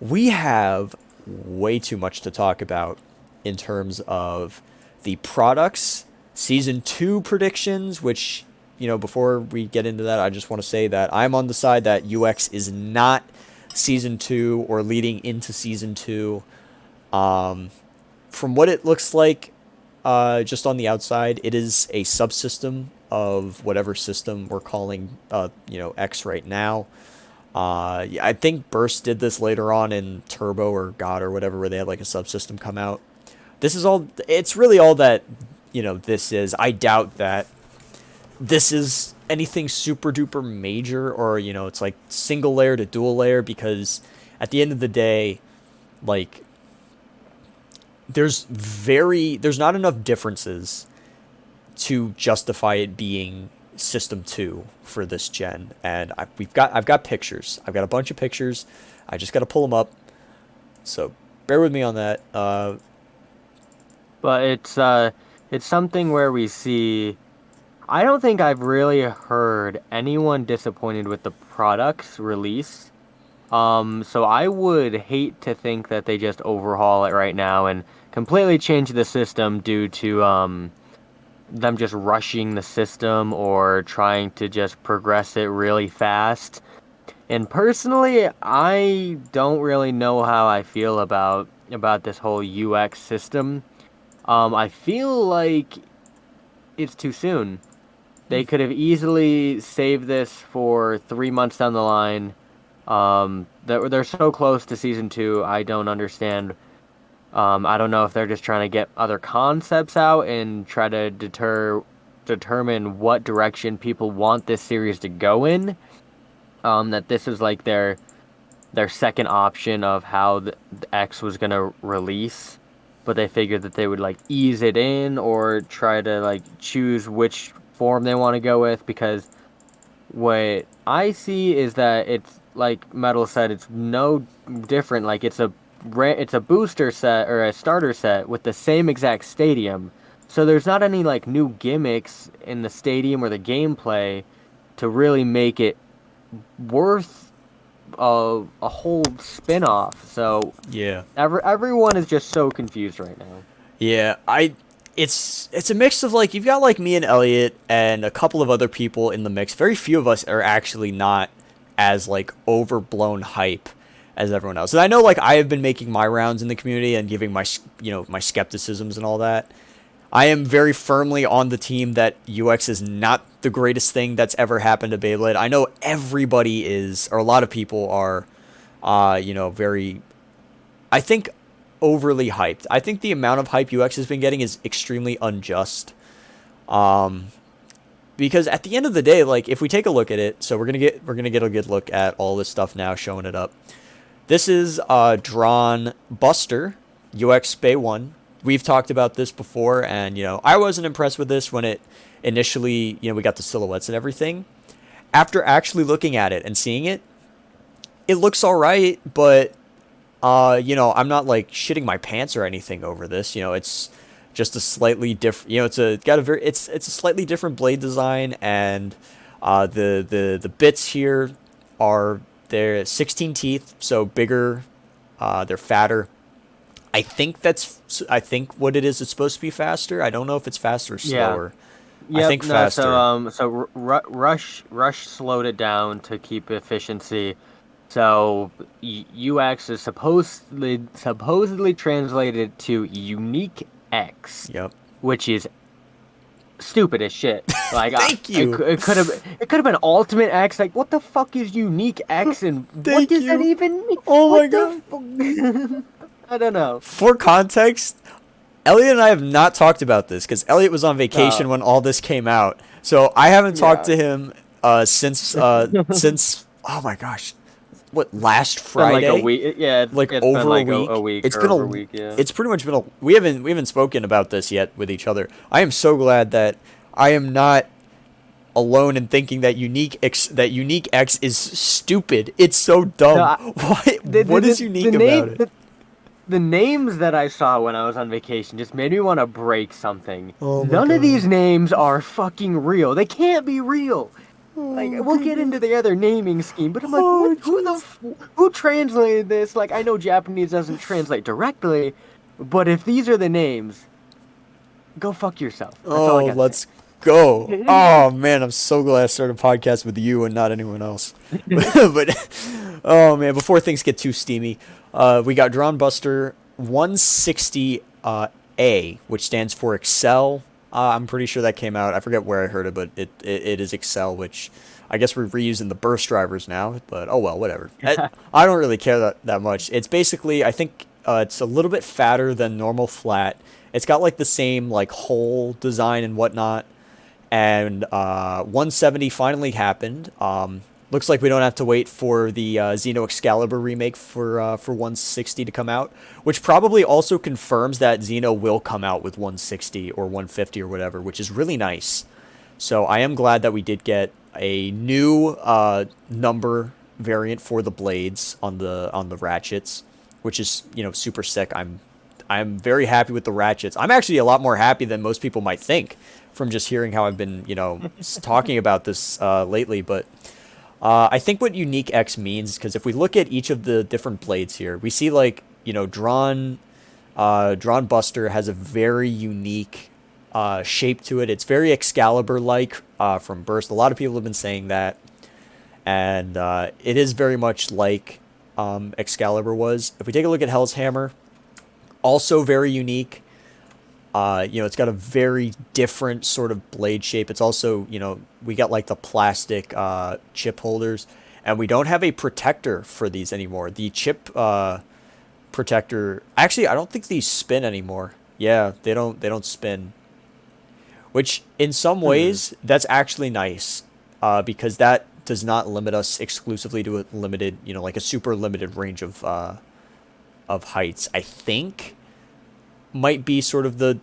We have way too much to talk about in terms of the products, season 2 predictions, which, before we get into that, I just want to say that I'm on the side that UX is not season 2 or leading into season 2. Um, from what it looks like, just on the outside, it is a subsystem of whatever system we're calling, X right now. Yeah, I think Burst did this later on in Turbo or God or whatever, where they had like a subsystem come out. This is all. It's really all that this is. I doubt that this is anything super duper major, or it's like single layer to dual layer, because at the end of the day, like there's not enough differences to justify it being System 2 for this gen. And I've got pictures. I've got a bunch of pictures. I just got to pull them up. So bear with me on that. But it's something where we see. I don't think I've really heard anyone disappointed with the product's release. So I would hate to think that they just overhaul it right now and completely change the system due to them just rushing the system or trying to just progress it really fast. And personally, I don't really know how I feel about this whole UX system. I feel like it's too soon. They could have easily saved this for 3 months down the line. They're so close to season 2. I don't understand. I don't know if they're just trying to get other concepts out and try to determine what direction people want this series to go in. That this is like their second option of how the X was gonna release, but they figured that they would like ease it in or try to like choose which form they want to go with, because what I see is that it's like Metal said, it's no different. Like it's a booster set or a starter set with the same exact stadium. So there's not any like new gimmicks in the stadium or the gameplay to really make it worth a whole spin-off. So Yeah. everyone is just so confused right now. Yeah, it's a mix of, like, you've got like me and Elliot and a couple of other people in the mix. Very few of us are actually not as like overblown hype as everyone else. And I know, like, I have been making my rounds in the community and giving my skepticisms and all that. I am very firmly on the team that UX is not the greatest thing that's ever happened to Beyblade. I know everybody is, or a lot of people are, very, I think, overly hyped. I think the amount of hype UX has been getting is extremely unjust. Um, because at the end of the day, like, if we take a look at it, so we're gonna get a good look at all this stuff now, showing it up. This is drawn Buster UX Bay 1. We've talked about this before, and I wasn't impressed with this when it initially, we got the silhouettes and everything. After actually looking at it and seeing it, it looks all right, but I'm not like shitting my pants or anything over this. It's just a slightly different. It's a slightly different blade design, and the bits here are, they're 16 teeth, so bigger. They're fatter. I think what it is, it's supposed to be faster. I don't know if it's faster or Yeah. slower. I Yep. think No. So faster. Rush slowed it down to keep efficiency. So UX is supposedly translated to unique X, Yep. which is stupid as shit. Like Thank you. it could have been Ultimate X. Like, what the fuck is unique X and what Thank does that you. even mean? Oh my What god. the fuck? I don't know. For context, Elliot and I have not talked about this because Elliot was on vacation No. when all this came out. So I haven't talked Yeah. to him since, oh my gosh, what, last Been like a Friday? week. Yeah, Like it's been over a like a week. week It's or been over a a week. Yeah. it's pretty much been a we haven't spoken about this yet with each other. I am so glad that I am not alone in thinking that Unique X is stupid. It's so No, dumb. What is the unique about name it? the names that I saw when I was on vacation just made me want to break something. Oh my None of these god. names are fucking real. They can't be real. Like, Oh we'll get into goodness. the other naming scheme, but I'm like, what? Oh Who the? jeez. Who translated this? Like, I know Japanese doesn't translate directly, but if these are the names, go fuck yourself. That's all I Oh, gotta say. let's go. Oh man, I'm so glad I started a podcast with you and not anyone else. But oh man, before things get too steamy, we got Drawn Buster 160 A, which stands for Excel. I'm pretty sure that came out. I forget where I heard it, but it is Excel, which I guess we're reusing the burst drivers now. But oh well, whatever. I don't really care that much. It's basically, I think it's a little bit fatter than normal flat. It's got like the same like hole design and whatnot. And 170 finally happened. Looks like we don't have to wait for the Xeno Excalibur remake for 160 to come out, which probably also confirms that Xeno will come out with 160 or 150 or whatever, which is really nice. So I am glad that we did get a new number variant for the blades on the ratchets, which is super sick. I'm very happy with the ratchets. I'm actually a lot more happy than most people might think from just hearing how I've been talking about this lately. But I think what Unique X means, because if we look at each of the different blades here, we see like Drawn Buster has a very unique shape to it. It's very Excalibur like from Burst. A lot of people have been saying that, and it is very much like Excalibur was. If we take a look at Hell's Hammer, also very unique. It's got a very different sort of blade shape. It's also, we got like the plastic chip holders, and we don't have a protector for these anymore. The chip protector, actually, I don't think these spin anymore. Yeah, they don't spin. Which in some Hmm. ways that's actually nice, because that does not limit us exclusively to a limited, like a super limited range of heights. I think might be sort of the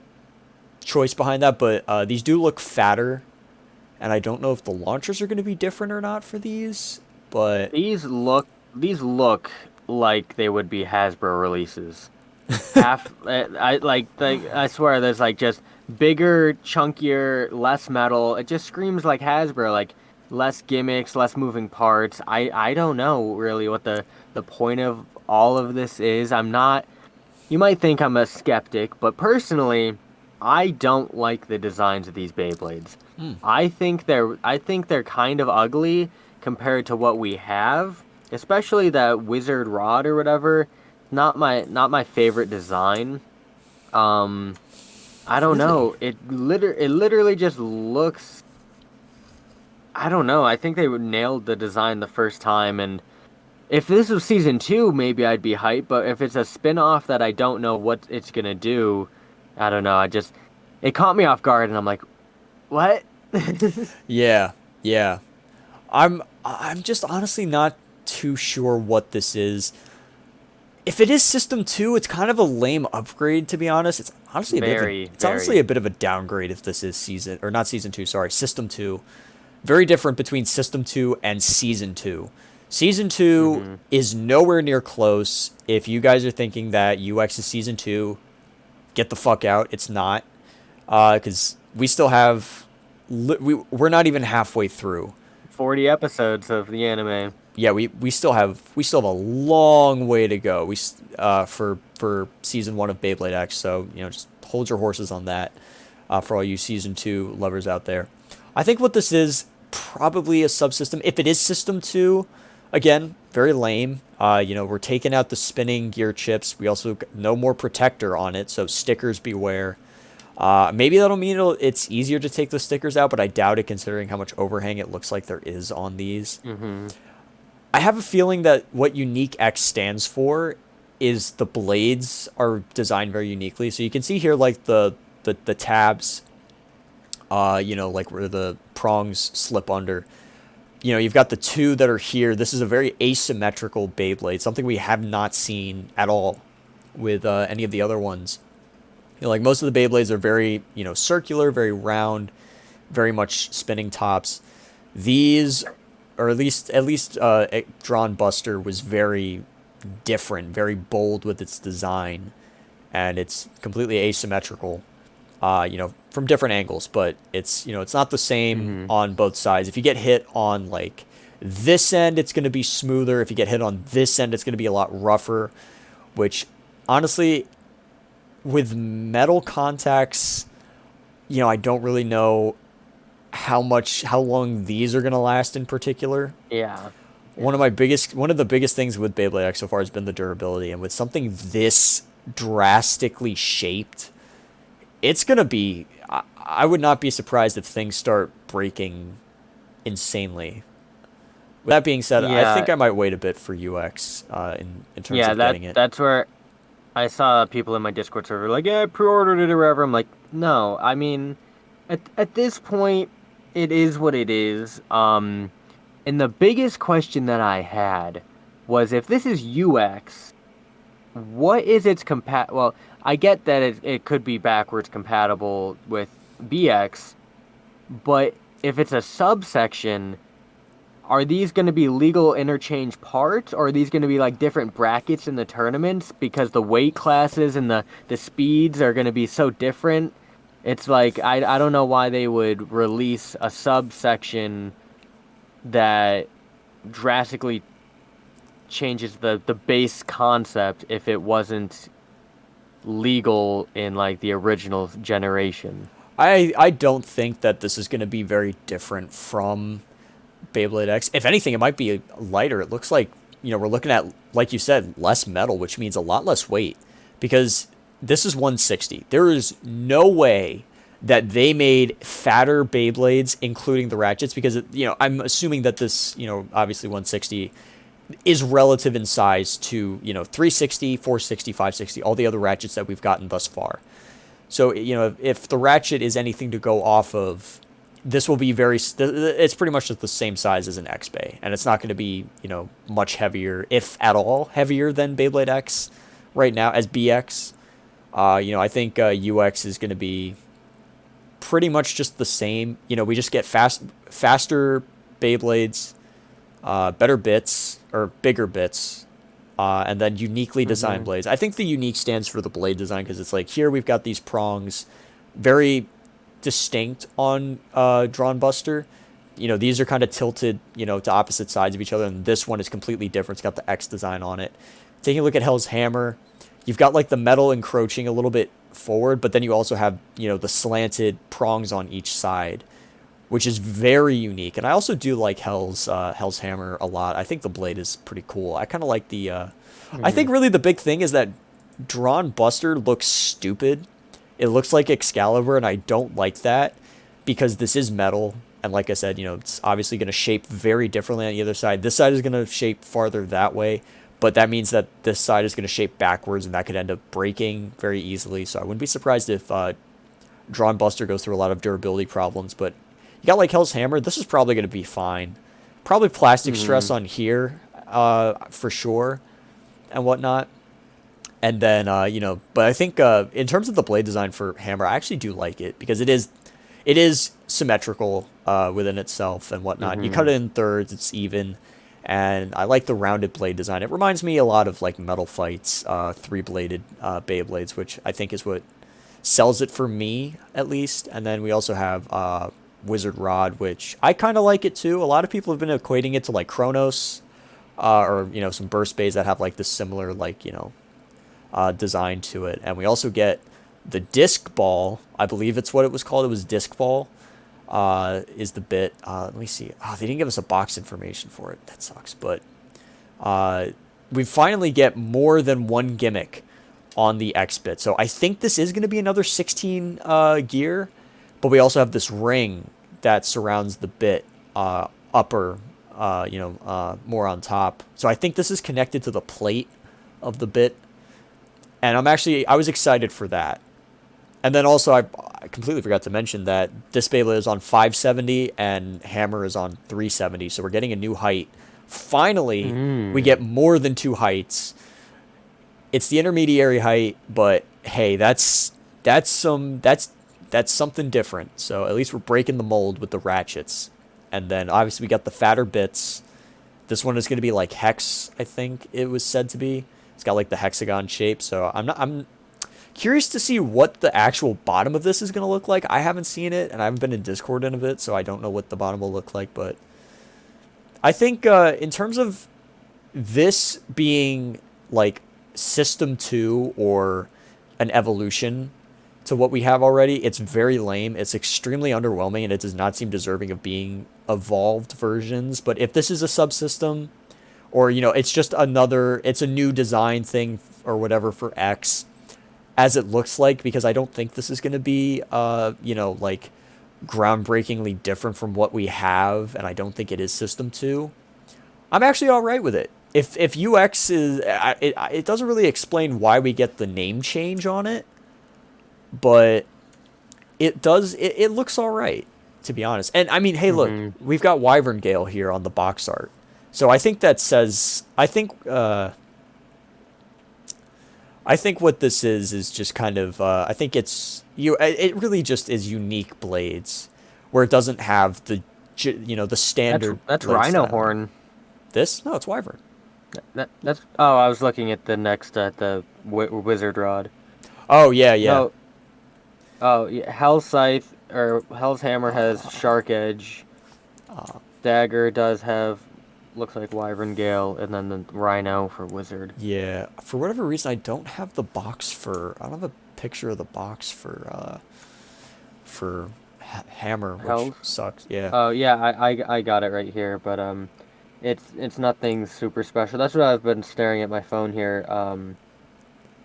choice behind that, but these do look fatter, and I don't know if the launchers are going to be different or not for these, but These look like they would be Hasbro releases. Half, I swear, there's like just bigger, chunkier, less metal. It just screams like Hasbro, like less gimmicks, less moving parts. I don't know really what the point of all of this is. I'm not. You might think I'm a skeptic, but personally, I don't like the designs of these Beyblades. I think they're kind of ugly compared to what we have, especially that wizard rod or whatever. Not my favorite design. Um, I don't really, know. It literally just looks. I don't know. I think they nailed the design the first time, and if this was season two, maybe I'd be hyped. But if it's a spin-off that I don't know what it's gonna do, I don't know. It caught me off guard, and I'm like, what? yeah, yeah. I'm just honestly not too sure what this is. If it is System 2, it's kind of a lame upgrade, to be honest. Very, It's honestly very. a bit of a downgrade if this is season or not season 2, sorry, System 2. Very different between System 2 and Season 2. Season 2 Hmm. is nowhere near close. If you guys are thinking that UX is Season 2, get the fuck out. It's not. Because we still have. We're not even halfway through. 40 episodes of the anime. Yeah, we still have a long way to go. For season 1 of Beyblade X. So just hold your horses on that. For all you season 2 lovers out there, I think what this is probably a subsystem. If it is System 2, again, very lame. We're taking out the spinning gear chips. We also no more protector on it, so stickers beware. Maybe that'll mean it's easier to take the stickers out, but I doubt it considering how much overhang it looks like there is on these. Hmm. I have a feeling that what Unique X stands for is the blades are designed very uniquely. So you can see here like the tabs, like where the prongs slip under. You've got the two that are here. This is a very asymmetrical Beyblade, something we have not seen at all with any of the other ones. Like most of the Beyblades are very, circular, very round, very much spinning tops. These, or at least Drawn Buster was very different, very bold with its design, and it's completely asymmetrical. from different angles, but it's not the same Hmm. on both sides. If you get hit on like this end, it's going to be smoother. If you get hit on this end, it's going to be a lot rougher, which honestly, with metal contacts, I don't really know how long these are going to last in particular. Yeah. One of Yeah. my biggest one of the biggest things with Beyblade X so far has been the durability, and with something this drastically shaped, it's gonna be. I would not be surprised if things start breaking insanely. With that being said, I Yeah. think I might wait a bit for UX in terms Yeah. of getting it. That's where I saw people in my Discord server like, yeah, I pre-ordered it or whatever. I'm like, no. I mean, at this point, it is what it is. And the biggest question that I had was if this is UX, what is its Well, I get that it could be backwards compatible with BX, but if it's a subsection, are these going to be legal interchange parts, or are these going to be like different brackets in the tournaments because the weight classes and the speeds are going to be so different? It's like I don't know why they would release a subsection that drastically changes the base concept if it wasn't legal in like the original generation. I don't think that this is going to be very different from Beyblade X. If anything, it might be lighter. It looks like, we're looking at, like you said, less metal, which means a lot less weight, because this is 160. There is no way that they made fatter Beyblades, including the ratchets, because, I'm assuming that this, obviously 160 is relative in size to, 360, 460, 560, all the other ratchets that we've gotten thus far. So, if the ratchet is anything to go off of, this will be it's pretty much just the same size as an X Bay, and it's not going to be, much heavier, if at all, heavier than Beyblade X right now as BX. I think UX is going to be pretty much just the same. We just get faster Beyblades, better bits, or bigger bits, and then uniquely designed Hmm. blades. I think the unique stands for the blade design because it's like here we've got these prongs, very distinct on Drawn Buster. These are kind of tilted, to opposite sides of each other, and this one is completely different. It's got the X design on it. Taking a look at Hell's Hammer, you've got like the metal encroaching a little bit forward, but then you also have, the slanted prongs on each side, which is very unique. And I also do like Hell's Hammer a lot. I think the blade is pretty cool. I kind of like the. I Hmm. think really the big thing is that Drawn Buster looks stupid. It looks like Excalibur, and I don't like that because this is metal. And like I said, it's obviously going to shape very differently on the other side. This side is going to shape farther that way, but that means that this side is going to shape backwards, and that could end up breaking very easily. So I wouldn't be surprised if Drawn Buster goes through a lot of durability problems. But you got like Hell's Hammer. This is probably going to be fine. Probably plastic stress Hmm. on here, for sure, and whatnot. And then, but I think in terms of the blade design for Hammer, I actually do like it because it is symmetrical within itself and whatnot. You cut Hmm. it in thirds, it's even, and I like the rounded blade design. It reminds me a lot of like Metal Fight's three-bladed Beyblades, which I think is what sells it for me at least. And then we also have Wizard Rod, which I kind of like it too. A lot of people have been equating it to like Kronos, or some burst bays that have like this similar like design to it. And we also get the disc ball. I believe it's what it was called. It was disc ball. Is the bit. Let me see. Oh, they didn't give us a box information for it. That sucks. But uh, we finally get more than one gimmick on the X bit. So I think this is going to be another 16 gear, but we also have this ring that surrounds the bit upper, more on top. So I think this is connected to the plate of the bit, and I was excited for that. And then also I completely forgot to mention that this Beyblade is on 570 and Hammer is on 370, so we're getting a new height. Finally, we Hmm. get more than two heights. It's the intermediary height, but hey, that's something different. So at least we're breaking the mold with the ratchets. And then obviously we got the fatter bits. This one is going to be like hex, I think it was said to be. It's got like the hexagon shape, so I'm not I'm Curious to see what the actual bottom of this is going to look like. I haven't seen it, and I haven't been in Discord in a bit, so I don't know what the bottom will look like. But I think in terms of this being like System 2 or an evolution to what we have already, it's very lame. It's extremely underwhelming, and it does not seem deserving of being evolved versions. But if this is a subsystem, or it's just it's a new design thing or whatever for X, as it looks like, because I don't think this is going to be like groundbreakingly different from what we have, and I don't think it is System 2. I'm actually all right with it. If UX is it doesn't really explain why we get the name change on it, but it looks all right, to be honest. And I mean, hey, look, we've got Wyvern Gale here on the box art. So I think that says I think what this is just kind of I think it really just is unique blades, where it doesn't have the the standard. That's Rhino Horn. This? No, it's Wyvern. That's I was looking at the next at the Wizard Rod. Oh yeah. No. Oh yeah, Hell's Scythe or Hell's Hammer has Shark Edge. Dagger does have, looks like Wyvern Gale, and then the Rhino for Wizard. Yeah, for whatever reason, I don't have a picture of the box for Hammer, which Hells? sucks. Yeah. Oh yeah, I got it right here, but it's nothing super special. That's what I've been staring at my phone here.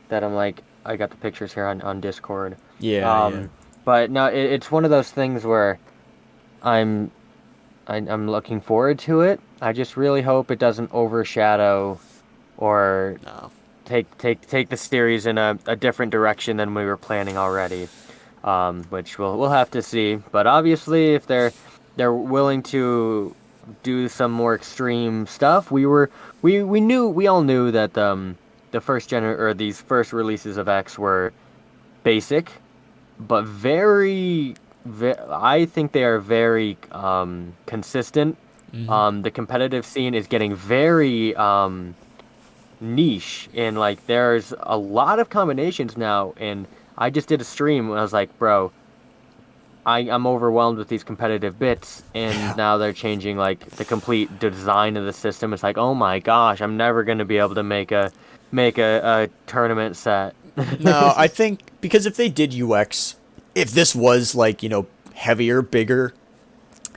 That I'm like, I got the pictures here on Discord. Yeah. But no, it's one of those things where I'm looking forward to it. I just really hope it doesn't overshadow or take the series in a different direction than we were planning already. Which we'll have to see. But obviously, if they're willing to do some more extreme stuff, we all knew that the these first releases of X were basic, but I think they are very consistent. Mm-hmm. The competitive scene is getting very niche, and like there's a lot of combinations now. And I just did a stream and I was like, bro, I'm overwhelmed with these competitive bits, and now they're changing like the complete design of the system. It's like, oh my gosh, I'm never gonna be able to make a tournament set. No, I think because if they did UX, if this was like heavier, bigger,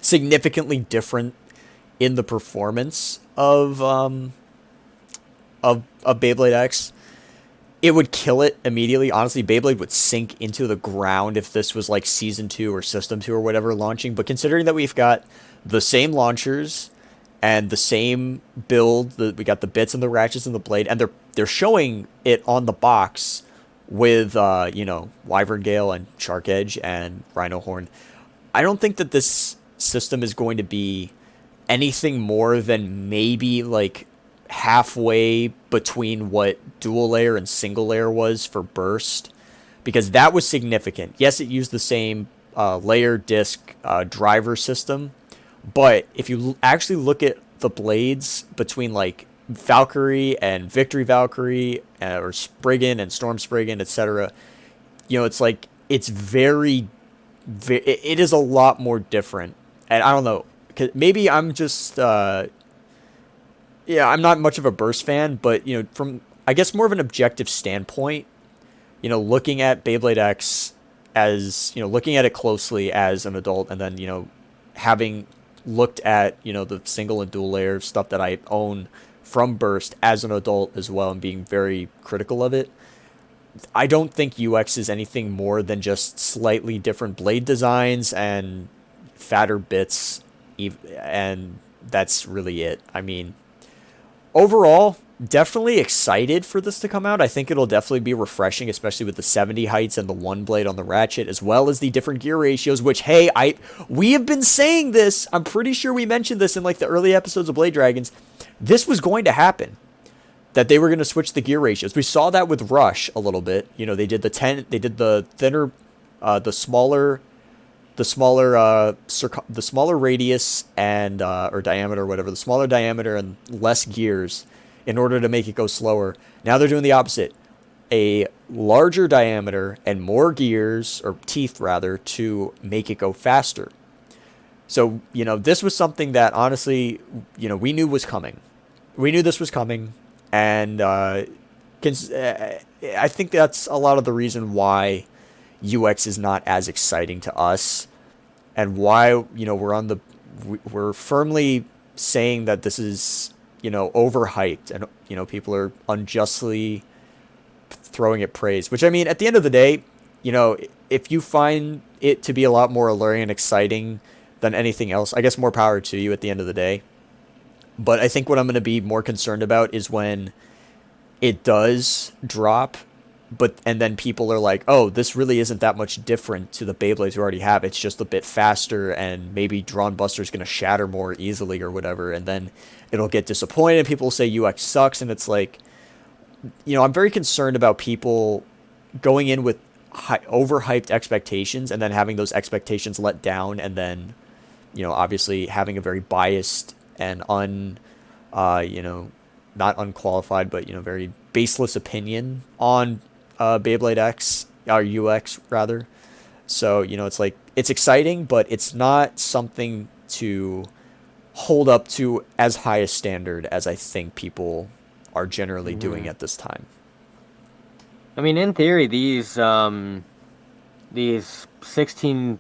significantly different in the performance of Beyblade X, it would kill it immediately. Honestly, Beyblade would sink into the ground if this was like Season 2 or System 2 or whatever launching. But considering that we've got the same launchers and the same build, we got the bits and the ratchets and the blade, and they're showing it on the box with Wyvern Gale and Shark Edge and Rhino Horn. I don't think that this system is going to be anything more than maybe like halfway between what dual layer and single layer was for Burst, because that was significant. Yes, it used the same layer disc driver system, but if you actually look at the blades between like Valkyrie and Victory Valkyrie or Spriggan and Storm Spriggan, etc., it's like it is a lot more different. And I don't know, maybe I'm just I'm not much of a Burst fan, but from I guess more of an objective standpoint, looking at Beyblade X as looking at it closely as an adult, and then having looked at the single and dual layer stuff that I own from Burst as an adult as well, and being very critical of it, I don't think UX is anything more than just slightly different blade designs and fatter bits, and that's really it. I mean, overall, definitely excited for this to come out. I think it'll definitely be refreshing, especially with the 70 heights and the one blade on the ratchet, as well as the different gear ratios, which, hey, we have been saying this. I'm pretty sure we mentioned this in like the early episodes of Blade Dragons. This was going to happen, that they were going to switch the gear ratios. We saw that with Rush a little bit. They did the thinner, the smaller radius and or diameter or whatever, the smaller diameter and less gears in order to make it go slower. Now they're doing the opposite. a larger diameter and more gears, or teeth rather, to make it go faster. So, this was something that honestly, we knew was coming. We knew this was coming, and I think that's a lot of the reason why UX is not as exciting to us, and why we're firmly saying that this is overhyped, and people are unjustly throwing it praise. Which, I mean, at the end of the day, if you find it to be a lot more alluring and exciting than anything else, I guess more power to you at the end of the day. But I think what I'm going to be more concerned about is when it does drop, and then people are like, oh, this really isn't that much different to the Beyblades we already have. It's just a bit faster, and maybe Drawn Buster's going to shatter more easily or whatever. And then it'll get disappointed. People will say UX sucks. And it's like, I'm very concerned about people going in with overhyped expectations and then having those expectations let down, and then obviously having a very biased and not unqualified, but very baseless opinion on Beyblade X, or UX rather. So it's like, it's exciting, but it's not something to hold up to as high a standard as I think people are generally doing at this time. I mean, in theory, these 16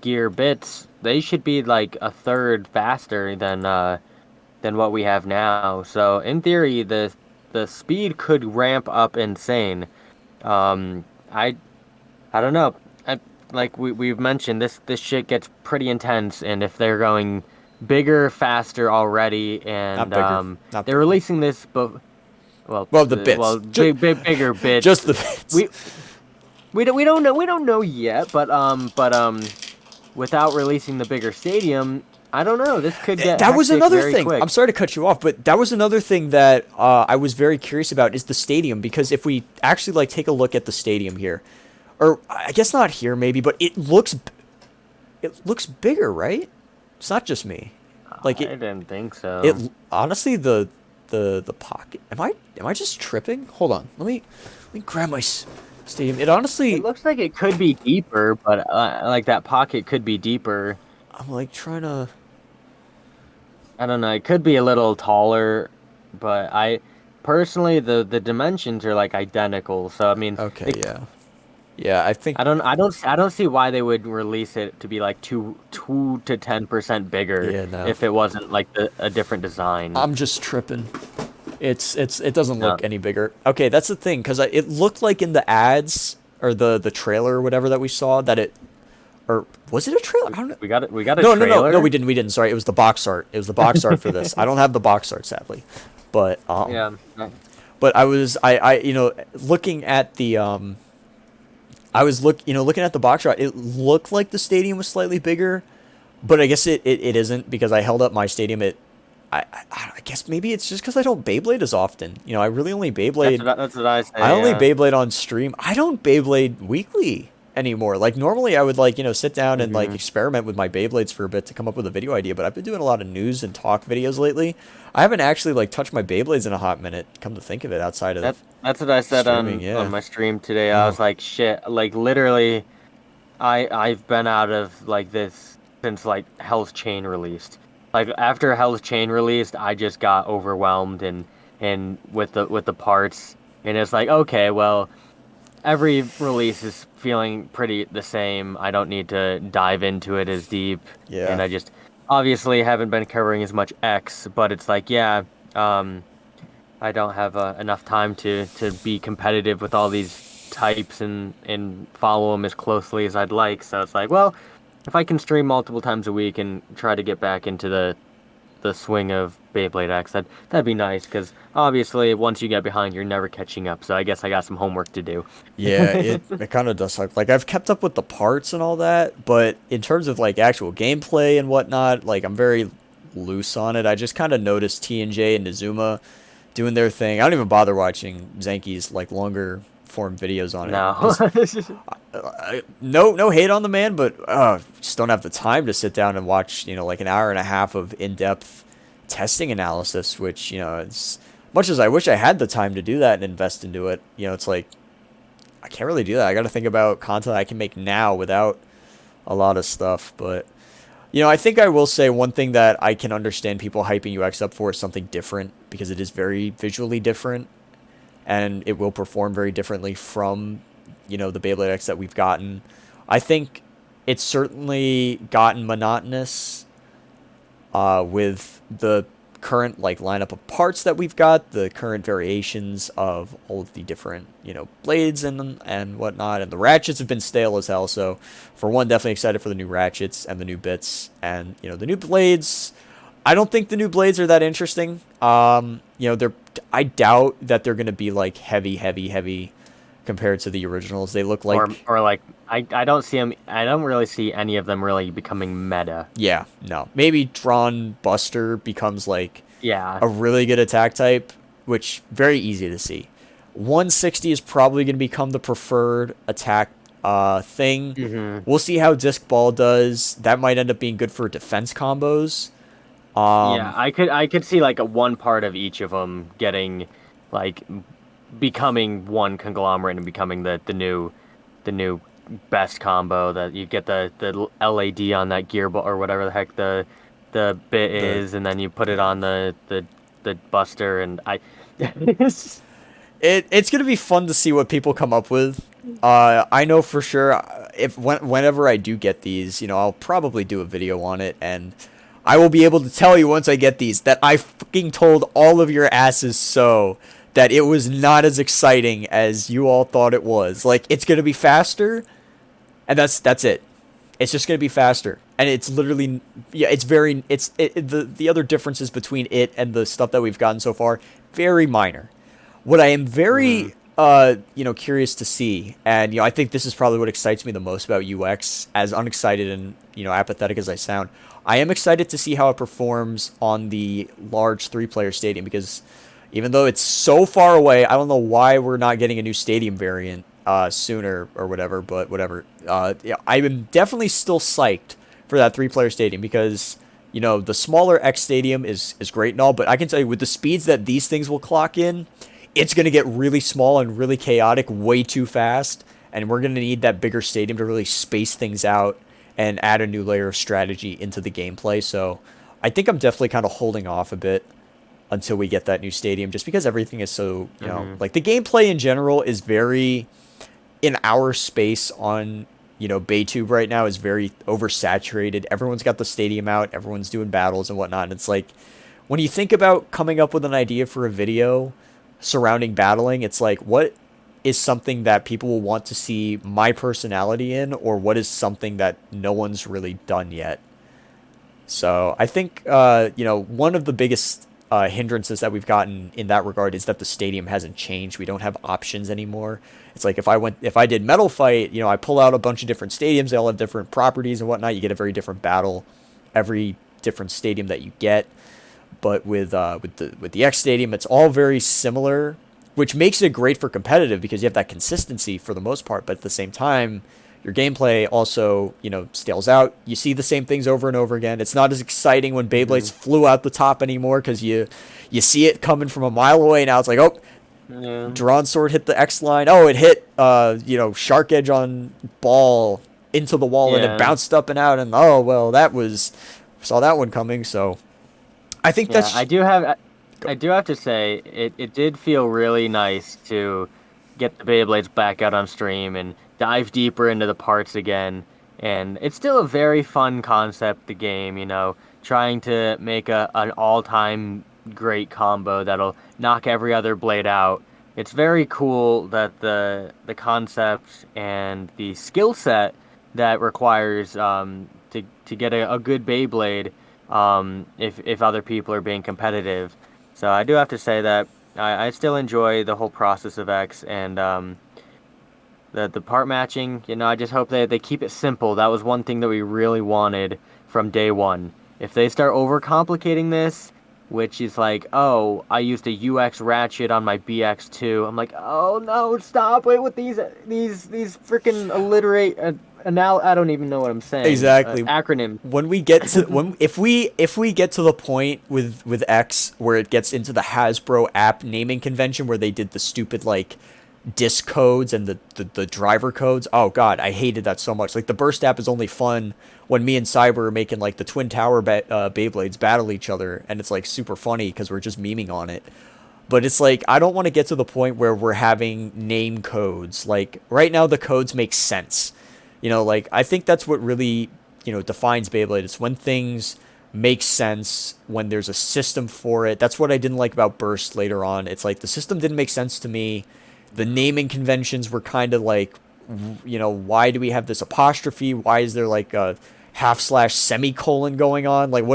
gear bits, they should be like a third faster than what we have now. So in theory, the speed could ramp up insane. I don't know. Like we've mentioned, this shit gets pretty intense, and if they're going bigger, faster already, and Not bigger. Not they're bigger. releasing this, but the bits. Bigger bits. Just the bits. We don't know yet, but without releasing the bigger stadium, I don't know. This could get that was another very thing. quick. I'm sorry to cut you off, but that was another thing that I was very curious about, is the stadium. Because if we actually take a look at the stadium here, or I guess not here maybe, but it looks bigger, right? It's not just me. I didn't think so. It honestly, the pocket. Am I just tripping? Hold on. Let me grab my stadium. It honestly. It looks like it could be deeper, but like that pocket could be deeper. I'm like trying to. I don't know. It could be a little taller, but I personally, the dimensions are like identical. So I mean, okay, yeah. I think I don't see why they would release it to be like 2 to 10% bigger. Yeah, no. If it wasn't like a different design. I'm just tripping. It doesn't look any bigger. Okay, that's the thing, because it looked like in the ads or the trailer or whatever that we saw that it. Or was it a trailer? I don't know. We got a trailer. No, we didn't. Sorry, it was the box art. It was the box art for this. I don't have the box art, sadly, but yeah. But I was looking at the looking at the box art. It looked like the stadium was slightly bigger, but I guess it isn't, because I held up my stadium. I guess maybe it's just because I don't Beyblade as often. I really only Beyblade. That's what I say. I only Beyblade on stream. I don't Beyblade weekly anymore. Like normally I would sit down and experiment with my Beyblades for a bit to come up with a video idea, but I've been doing a lot of news and talk videos lately. I haven't actually touched my Beyblades in a hot minute, come to think of it, outside of that's what I said on my stream today. I was like, shit, like literally I've been out of this since Hell's Chain released. Like after Hell's Chain released, I just got overwhelmed and with the parts, and it's like, okay, well, every release is feeling pretty the same. I don't need to dive into it as deep. Yeah. And I just obviously haven't been covering as much X, but it's like, I don't have enough time to be competitive with all these types and follow them as closely as I'd like. So it's like, well, if I can stream multiple times a week and try to get back into the swing of Beyblade X, that'd be nice, because obviously once you get behind, you're never catching up. So I guess I got some homework to do. Yeah, it kind of does suck. Like I've kept up with the parts and all that, but in terms of actual gameplay and whatnot, I'm very loose on it. I just kind of noticed T&J and Nizuma doing their thing. I don't even bother watching Zenki's longer form videos on it. No hate on the man, but just don't have the time to sit down and watch an hour and a half of in-depth testing analysis, which it's much as I wish I had the time to do that and invest into it, it's like I can't really do that. I got to think about content I can make now without a lot of stuff. But I think I will say one thing that I can understand people hyping UX up for is something different because it is very visually different and it will perform very differently from the Beyblade X that we've gotten. I think it's certainly gotten monotonous with the current like lineup of parts that we've got, the current variations of all of the different blades and whatnot, and the ratchets have been stale as hell. So for one, definitely excited for the new ratchets and the new bits, and the new blades. I don't think the new blades are that interesting. They're I doubt that they're gonna be like heavy, heavy, heavy compared to the originals. They look like Or like I don't see them. I don't really see any of them really becoming meta. yeah, no. Maybe Drawn Buster becomes like Yeah. a really good attack type, which very easy to see. 160 is probably going to become the preferred attack thing. Hmm. We'll see how Disc Ball does. That might end up being good for defense combos. Yeah, I could see like a one part of each of them getting like becoming one conglomerate and becoming the new best combo that you get the LAD on that gearbox or whatever the heck the bit The is, and then you put it yeah. on the Buster, and I It's gonna be fun to see what people come up with. I know for sure if whenever I do get these, I'll probably do a video on it, and I will be able to tell you once I get these that I fucking told all of your asses so that it was not as exciting as you all thought it was. Like it's gonna be faster, and that's it. It's just gonna be faster, and it's literally yeah. It's very the other differences between it and the stuff that we've gotten so far very minor. What I am Mhm. very curious to see, and I think this is probably what excites me the most about UX, as unexcited and apathetic as I sound. I am excited to see how it performs on the large three-player stadium because even though it's so far away, I don't know why we're not getting a new stadium variant sooner or whatever. But whatever. Yeah, I am definitely still psyched for that three-player stadium because the smaller X stadium is great and all, but I can tell you with the speeds that these things will clock in, it's going to get really small and really chaotic way too fast, and we're going to need that bigger stadium to really space things out and add a new layer of strategy into the gameplay. So I think I'm definitely kind of holding off a bit until we get that new stadium just because everything is so, Mhm. like the gameplay in general is very in our space on Baytube right now is very oversaturated. Everyone's got the stadium out, everyone's doing battles and whatnot, and it's like when you think about coming up with an idea for a video surrounding battling, it's like what is something that people will want to see my personality in, or what is something that no one's really done yet. So I think one of the biggest hindrances that we've gotten in that regard is that the stadium hasn't changed. We don't have options anymore. It's like if I did Metal Fight, I pull out a bunch of different stadiums. They all have different properties and whatnot. You get a very different battle every different stadium that you get. But with the X Stadium, it's all very similar, which makes it great for competitive because you have that consistency for the most part. But at the same time, your gameplay also stales out. You see the same things over and over again. It's not as exciting when Beyblades Mhm. flew out the top anymore because you see it coming from a mile away. Now it's like, oh, Yeah. drawn sword hit the X line. Oh, it hit shark edge on ball into the wall and it Yeah. bounced up and out. And oh well, that was saw that one coming. So I think Yeah, that's I do have to say it did feel really nice to get the Beyblades back out on stream and dive deeper into the parts again. And it's still a very fun concept, the game, trying to make an all-time great combo that'll knock every other blade out. It's very cool that the concept and the skill set that requires to get a good Beyblade if other people are being competitive. So I do have to say that I still enjoy the whole process of X and the part matching. I just hope they keep it simple. That was one thing that we really wanted from day one. If they start overcomplicating this, which is like, oh, I used a UX ratchet on my BX2. I'm like, oh no, stop it with these freaking alliterate Now I don't even know what I'm saying. Exactly. Acronym. When we get to when if we get to the point with X where it gets into the Hasbro app naming convention where they did the stupid like disc codes and the driver codes. Oh god, I hated that so much. Like the burst app is only fun when me and Cyber are making like the twin tower Beyblades battle each other, and it's like super funny because we're just memeing on it. But it's like I don't want to get to the point where we're having name codes. Like right now the codes make sense. Like I think that's what really, defines Beyblade. It's when things make sense, when there's a system for it. That's what I didn't like about Burst later on. It's like the system didn't make sense to me. The naming conventions were kind of like, why do we have this apostrophe? Why is there like a half slash semicolon going on? Like,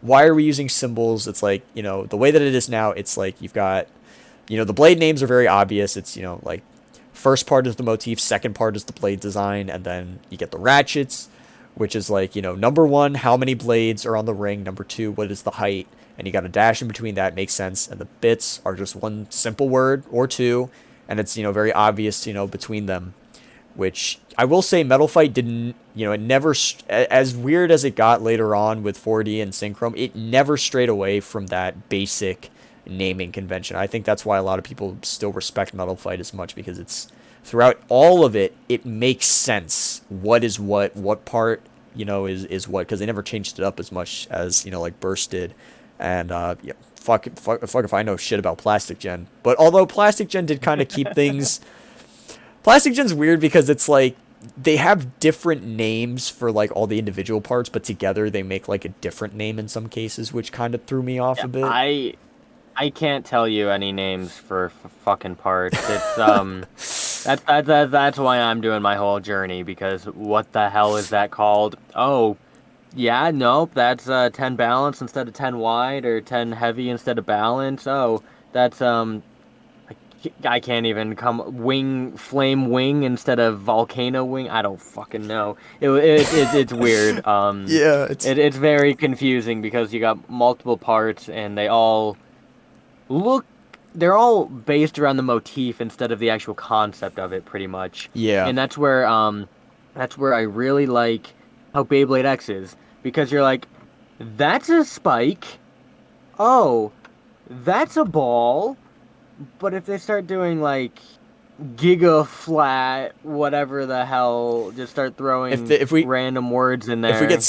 why are we using symbols? It's like, the way that it is now, it's like you've got, the blade names are very obvious. It's, like first part is the motif, second part is the blade design, and then you get the ratchets, which is like, number one, how many blades are on the ring? Number two, what is the height? And you got a dash in between that, makes sense. And the bits are just one simple word or two, and it's, very obvious, between them. Which I will say Metal Fight didn't, it never, as weird as it got later on with 4D and Synchrom, it never strayed away from that basic naming convention. I think that's why a lot of people still respect Metal Fight as much, because it's throughout all of it, it makes sense. What is what part, is what, because they never changed it up as much as, like Burst did. And, yeah, fuck if I know shit about Plastic Gen. But although Plastic Gen did kind of keep things, Plastic Gen's weird because it's like, they have different names for like all the individual parts, but together they make like a different name in some cases, which kind of threw me off Yeah, a bit. I can't tell you any names for fucking parts. It's that's why I'm doing my whole journey, because what the hell is that called? Oh, yeah, nope, that's 10 balance instead of 10 wide, or 10 heavy instead of balance. Oh, that's I can't even come wing flame wing instead of volcano wing. I don't fucking know. It's weird. Yeah, it's It's very confusing because you got multiple parts and look they're all based around the motif instead of the actual concept of it, pretty much. yeah. And that's where I really like how Beyblade X is, because you're like, that's a spike. Oh, that's a ball. But if they start doing like Giga Flat, whatever the hell, just start If throwing the, if we random words in if we get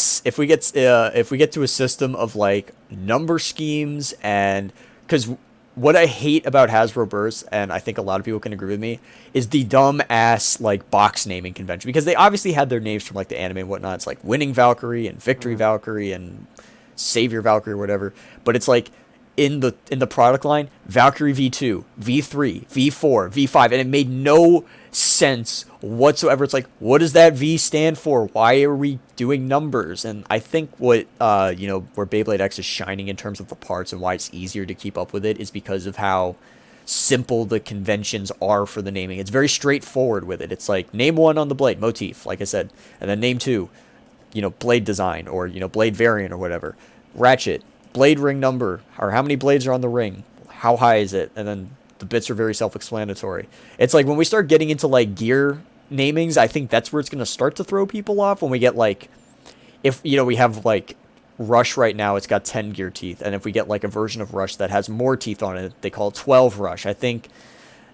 there. if we get to a system of like number schemes, and because what I hate about Hasbro Burst, and I think a lot of people can agree with me, is the dumb ass like box naming convention, because they obviously had their names from like the anime and whatnot. It's like Winning Valkyrie and Victory Mm. Valkyrie and Savior Valkyrie or whatever, but it's like in the product line, Valkyrie V2, V3, V4, V5, and it made no sense whatsoever. It's like, what does that V stand for? Why are we doing numbers? And I think what where Beyblade X is shining in terms of the parts and why it's easier to keep up with it is because of how simple the conventions are for the naming. It's very straightforward with it. It's like name one on the blade, motif, like I said, and then name two, blade design, or blade variant or whatever. Ratchet, blade ring number, or how many blades are on the ring, how high is it, and then the bits are very self-explanatory. It's like when we start getting into like gear namings, I think that's where it's going to start to throw people off, when we get like, if we have like Rush right now, it's got 10 gear teeth, and if we get like a version of Rush that has more teeth on it, they call it 12 Rush. I think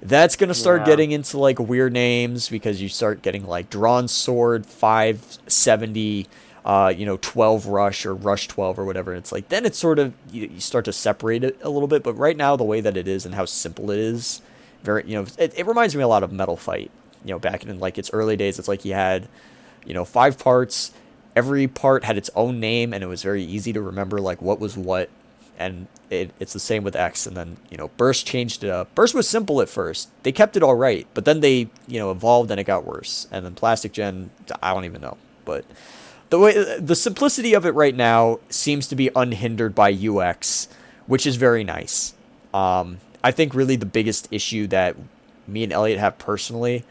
that's going to start Yeah. getting into like weird names, because you start getting like Drawn Sword 570, 12 Rush, or Rush 12 or whatever. It's like, then it's sort of, you start to separate it a little bit. But right now, the way that it is and how simple it is, very, it reminds me a lot of Metal Fight, back in like its early days. It's like you had, 5 parts. Every part had its own name, and it was very easy to remember like what was what. And it's the same with X. And then, Burst changed it up. Burst was simple at first. They kept it all right, but then they, evolved and it got worse. And then Plastic Gen, I don't even know. But the simplicity of it right now seems to be unhindered by UX, which is very nice. I think really the biggest issue that me and Elliot have personally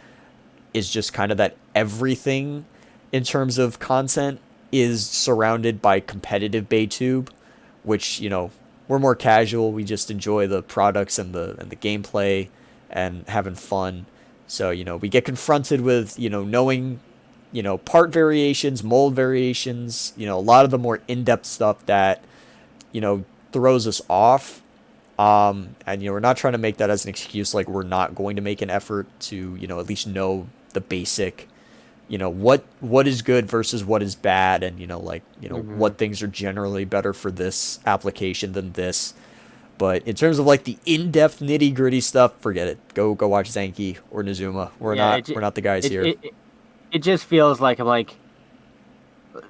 is just kind of that everything in terms of content is surrounded by competitive Baytube, which, we're more casual. We just enjoy the products and the gameplay and having fun. So, we get confronted with, knowing part variations, mold variations, a lot of the more in-depth stuff that, throws us off. And we're not trying to make that as an excuse, like we're not going to make an effort to, at least know the basic, what is good versus what is bad, and Hmm. what things are generally better for this application than this. But in terms of like the in-depth nitty-gritty stuff, forget it. Go watch Zanki or Nizuma. We're Yeah, not we're not the guys it here. it it just feels like I'm like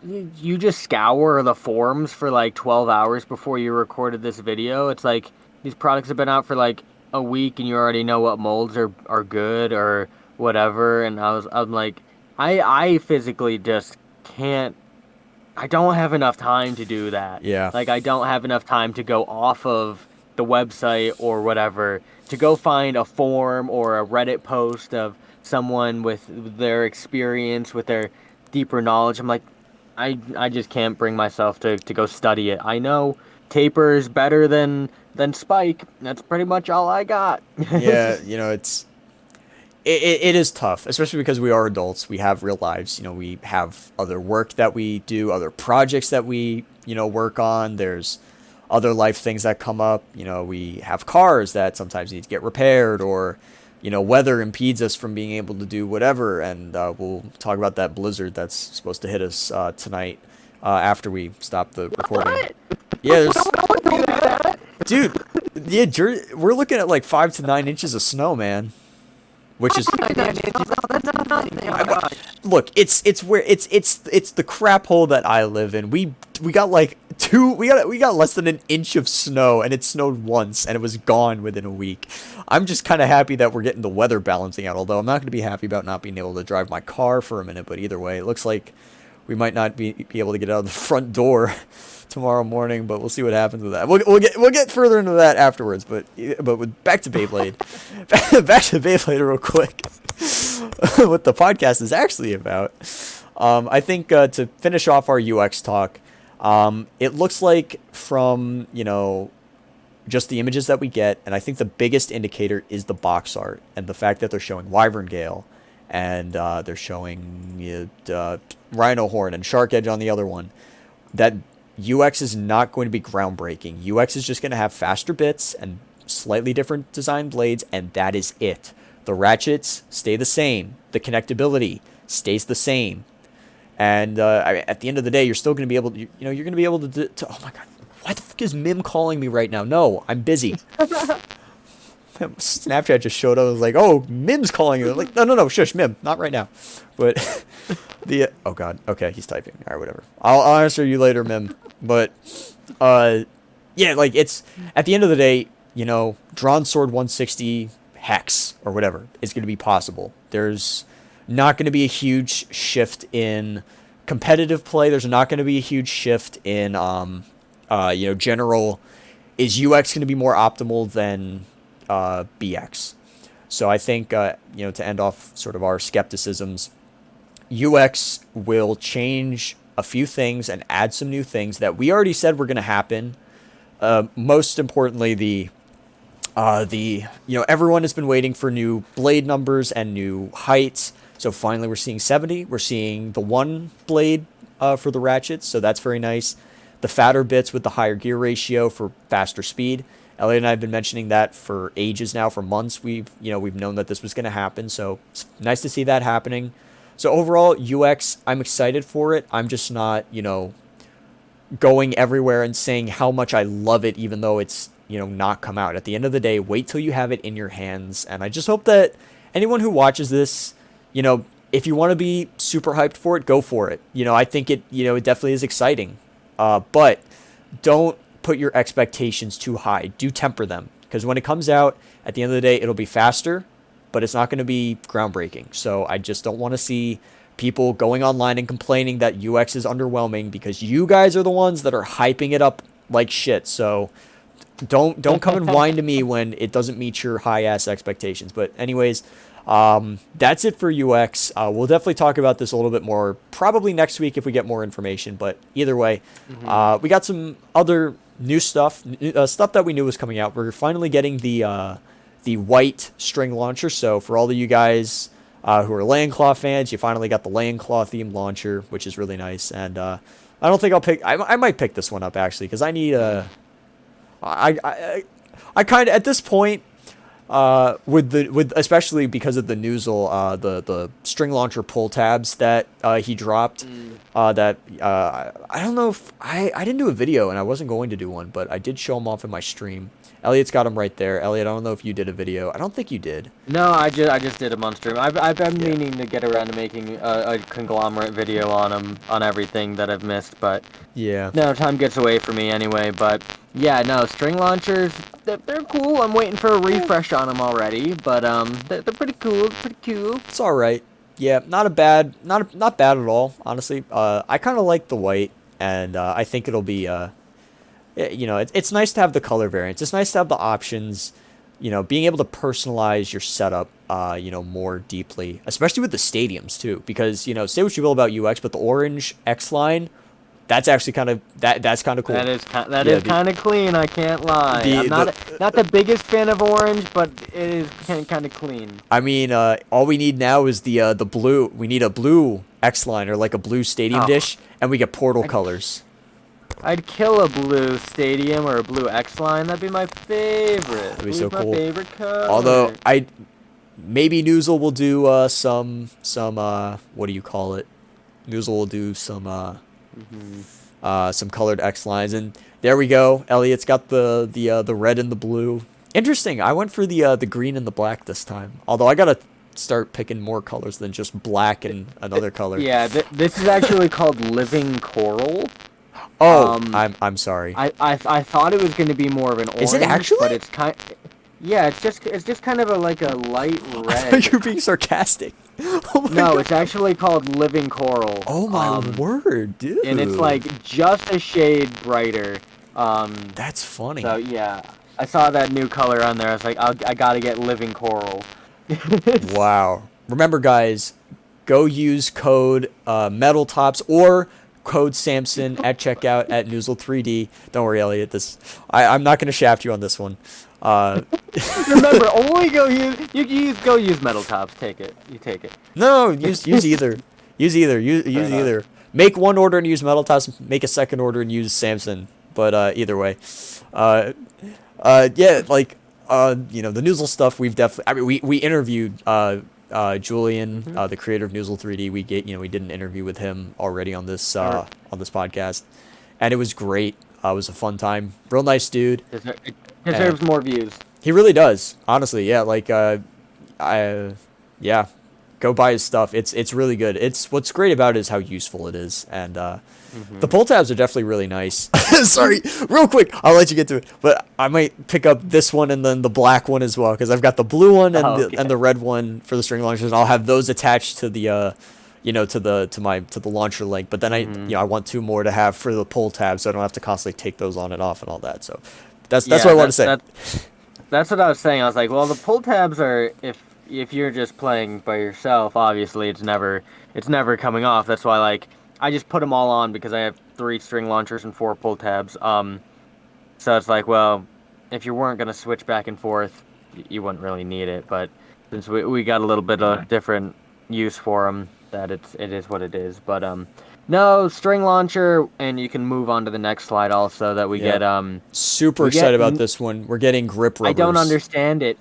you just scour the forums for like 12 hours before you recorded this video. It's like these products have been out for like a week and you already know what molds are good or whatever. And I'm like, I physically just can't. I don't have enough time to do that. Yeah. Like I don't have enough time to go off of the website or whatever to go find a forum or a Reddit post of someone with their experience, with their deeper knowledge. I'm like, I just can't bring myself to go study it. I know taper is better than spike. That's pretty much all I got. Yeah, it is tough, especially because we are adults. We have real lives. We have other work that we do, other projects that we, work on. There's other life things that come up. We have cars that sometimes need to get repaired, or, weather impedes us from being able to do whatever. And we'll talk about that blizzard that's supposed to hit us tonight after we stop the recording. What? Yeah, there's, Don't do that. dude. Yeah, we're looking at like 5 to 9 inches of snow, man. Which is That's nothing. Oh my God. look, it's where it's the crap hole that I live in. We got like we got less than an inch of snow, and it snowed once and it was gone within a week. I'm just kind of happy that we're getting the weather balancing out, although I'm not going to be happy about not being able to drive my car for a minute. But either way, it looks like we might not be able to get out of the front door tomorrow morning, but we'll see what happens with that. We'll get further into that afterwards. Back to Beyblade, back to Beyblade real quick. What the podcast is actually about. I think to finish off our UX talk, it looks like from just the images that we get, and I think the biggest indicator is the box art and the fact that they're showing Wyvern Gale, and they're showing Rhino Horn and Shark Edge on the other one. That UX is not going to be groundbreaking. UX is just going to have faster bits and slightly different design blades, and that is it. The ratchets stay the same. The connectability stays the same. And at the end of the day, you're still going to be able to, you're going to be able to. Oh my God, why the fuck is Mim calling me right now? No, I'm busy. Snapchat just showed up. I was like, oh, Mim's calling you. Like, no, shush, Mim, not right now. But oh God, okay, he's typing. All right, whatever. I'll answer you later, Mim. But yeah, like it's at the end of the day, Drawn Sword 160 hex or whatever is going to be possible. There's not going to be a huge shift in competitive play. There's not going to be a huge shift in general. Is UX going to be more optimal than BX? So I think to end off sort of our skepticisms, UX will change a few things and add some new things that we already said were going to happen. Most importantly, the everyone has been waiting for new blade numbers and new heights. So finally, we're seeing 70. We're seeing the one blade for the ratchets, so that's very nice. The fatter bits with the higher gear ratio for faster speed. Elliot and I have been mentioning that for ages now, for months. We've known that this was going to happen, so it's nice to see that happening. So overall, UX, I'm excited for it. I'm just not, going everywhere and saying how much I love it, even though it's, not come out. At the end of the day, wait till you have it in your hands. And I just hope that anyone who watches this, if you want to be super hyped for it, go for it. I think it, it definitely is exciting. But don't put your expectations too high. Do temper them. Because when it comes out, at the end of the day, it'll be faster, but it's not going to be groundbreaking. So I just don't want to see people going online and complaining that UX is underwhelming, because you guys are the ones that are hyping it up like shit. So don't come and whine to me when it doesn't meet your high ass expectations. But anyways, that's it for UX. We'll definitely talk about this a little bit more probably next week if we get more information. But either way, we got some other new stuff, stuff that we knew was coming out. We're finally getting the white string launcher. So for all of you guys who are Lane Claw fans, you finally got the Lane Claw themed launcher, which is really nice. And I don't think I'll pick. I might pick this one up actually because I need a. I kind of at this point, with especially because of the Noozle, the string launcher pull tabs that he dropped. I don't know if I didn't do a video and I wasn't going to do one, but I did show them off in my stream. Elliot's got them right there. Elliot, I don't know if you did a video. I don't think you did. No, I just did them on stream. I've been meaning to get around to making a conglomerate video on them, on everything that I've missed, but Yeah. no, time gets away from me anyway. But yeah, no, string launchers, they're cool. I'm waiting for a refresh on them already, but they're pretty cool. Pretty cool. It's all right. Yeah, not bad at all, honestly. I kind of like the white, and I think it'll be it's nice to have the color variants. It's nice to have the options, being able to personalize your setup, more deeply, especially with the stadiums too. Because say what you will about UX, but the orange X line, that's actually that's kind of cool. That is kind of clean. I can't lie. I'm not the biggest fan of orange, but it is kind of clean. I mean, all we need now is the blue. We need a blue X line or like a blue stadium dish, and we get portal colors. I'd kill a blue stadium or a blue X line. That'd be my favorite. That'd be so cool. My favorite color. Although maybe Noozle will do some what do you call it? Noozle will do some colored X lines, and there we go. Elliot's got the red and the blue. Interesting. I went for the green and the black this time. Although I gotta start picking more colors than just black and another color. Yeah, this is actually called Living Coral. Oh, I'm sorry. I thought it was going to be more of an orange. Is it actually? But it's yeah, it's just kind of like a light red. I thought you were being sarcastic. Oh no, God. it's actually called Living Coral. Oh my word, dude! And it's like just a shade brighter. That's funny. So yeah, I saw that new color on there. I was like, I gotta get Living Coral. Wow! Remember, guys, go use code Metal Tops or code Samson at checkout at Noozle3D. Don't worry, Elliot. I'm not gonna shaft you on this one. Remember, only go use Metal Tops. Take it. You take it. No, use either. Use either. Make one order and use Metal Tops. Make a second order and use Samson. But either way, yeah, like the Noozle stuff. We've definitely. I mean, we interviewed Julian, the creator of Noozle3D. We did an interview with him already on this podcast, and it was great. It was a fun time. Real nice dude. Deserves more views. He really does. Honestly, yeah. Like, yeah. Go buy his stuff. It's really good. What's great about it is how useful it is, and the pull tabs are definitely really nice. Sorry, real quick, I'll let you get to it, but I might pick up this one and then the black one as well because I've got the blue one and the red one for the string launchers, and I'll have those attached to the to the launcher link. But then I want two more to have for the pull tab, so I don't have to constantly take those on and off and all that. So that's what I want to say. That's what I was saying. I was like, well, the pull tabs are if you're just playing by yourself, obviously it's never coming off. That's why like I just put them all on because I have 3 string launchers and 4 pull tabs. So it's like, well, if you weren't gonna switch back and forth, you wouldn't really need it. But since we got a little bit of different use for them, that it is what it is. But no string launcher, and you can move on to the next slide also. That we get super excited about this one. We're getting grip rubbers. I don't understand it.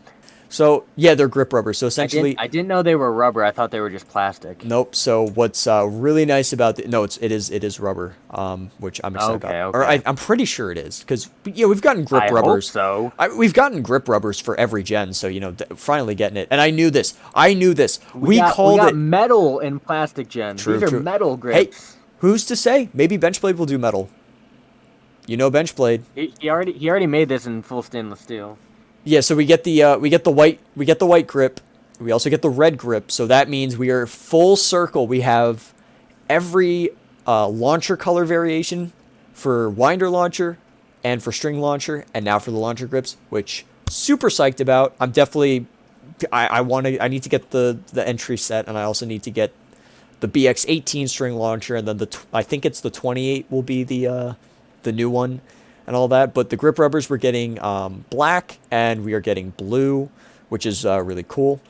So yeah, they're grip rubbers. So essentially, I didn't know they were rubber. I thought they were just plastic. Nope. So what's really nice about it is rubber. Which I'm excited about. Okay. Or I'm pretty sure it is because we've gotten grip rubbers. Hope so. We've gotten grip rubbers for every gen. So finally getting it. And I knew this. We got metal and plastic gens. These are metal grips. Hey, who's to say? Maybe Benchblade will do metal. Benchblade. He already made this in full stainless steel. Yeah, so we get the white grip. We also get the red grip. So that means we are full circle. We have every launcher color variation for winder launcher and for string launcher, and now for the launcher grips, which super psyched about. I'm definitely I need to get the entry set, and I also need to get the BX18 string launcher, and then I think it's the 28 will be the new one. And all that, but the grip rubbers we're getting black and we are getting blue, which is really cool.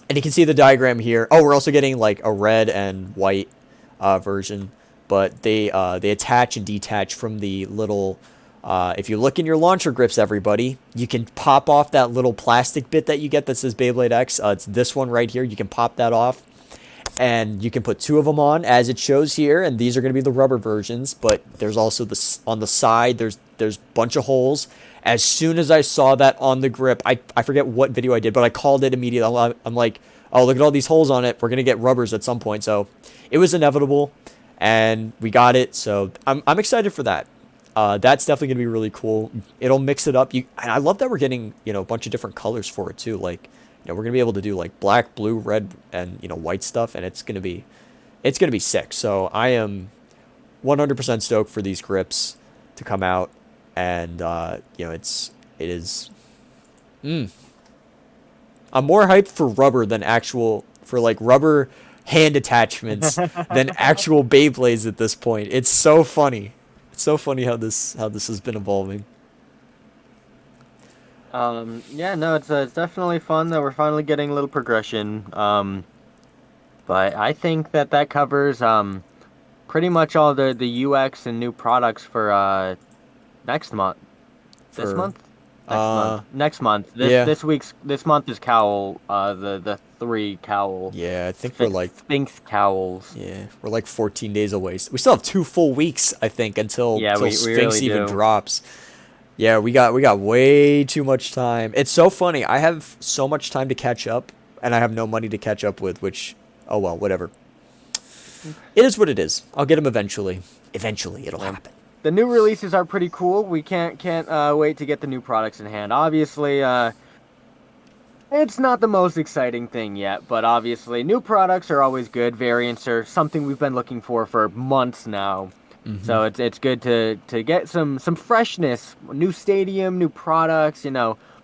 And you can see the diagram here. Oh, we're also getting like a red and white version, but they attach and detach from the little. If you look in your launcher grips, everybody, you can pop off that little plastic bit that you get that says Beyblade X. It's this one right here. You can pop that off, and you can put two of them on as it shows here. And these are going to be the rubber versions. But there's also this on the side. There's a bunch of holes. As soon as I saw that on the grip, I forget what video I did, but I called it immediately. I'm like, oh, look at all these holes on it. We're going to get rubbers at some point. So it was inevitable, and we got it. So I'm excited for that. That's definitely going to be really cool. It'll mix it up. And I love that we're getting, a bunch of different colors for it too. Like, we're going to be able to do like black, blue, red, and, white stuff. And it's going to be sick. So I am 100% stoked for these grips to come out. And, it is, I'm more hyped for rubber than for like rubber hand attachments than actual Beyblades at this point. It's so funny. It's so funny how this has been evolving. Yeah, no, it's definitely fun that we're finally getting a little progression. But I think that covers pretty much all the UX and new products for next month. This month? Next month. Yeah. This month is cowl. The 3 cowl. Yeah, I think we're like Sphinx cowls. Yeah, we're like 14 days away. We still have 2 full weeks, I think, until we Sphinx really even do. drops. Yeah, we got way too much time. It's so funny. I have so much time to catch up, and I have no money to catch up with. Which, oh well, whatever. It is what it is. I'll get them eventually. Eventually, it'll happen. The new releases are pretty cool. We can't wait to get the new products in hand. Obviously, it's not the most exciting thing yet, but obviously new products are always good. Variants are something we've been looking for months now. Mm-hmm. So it's good to get some freshness, new stadium, new products,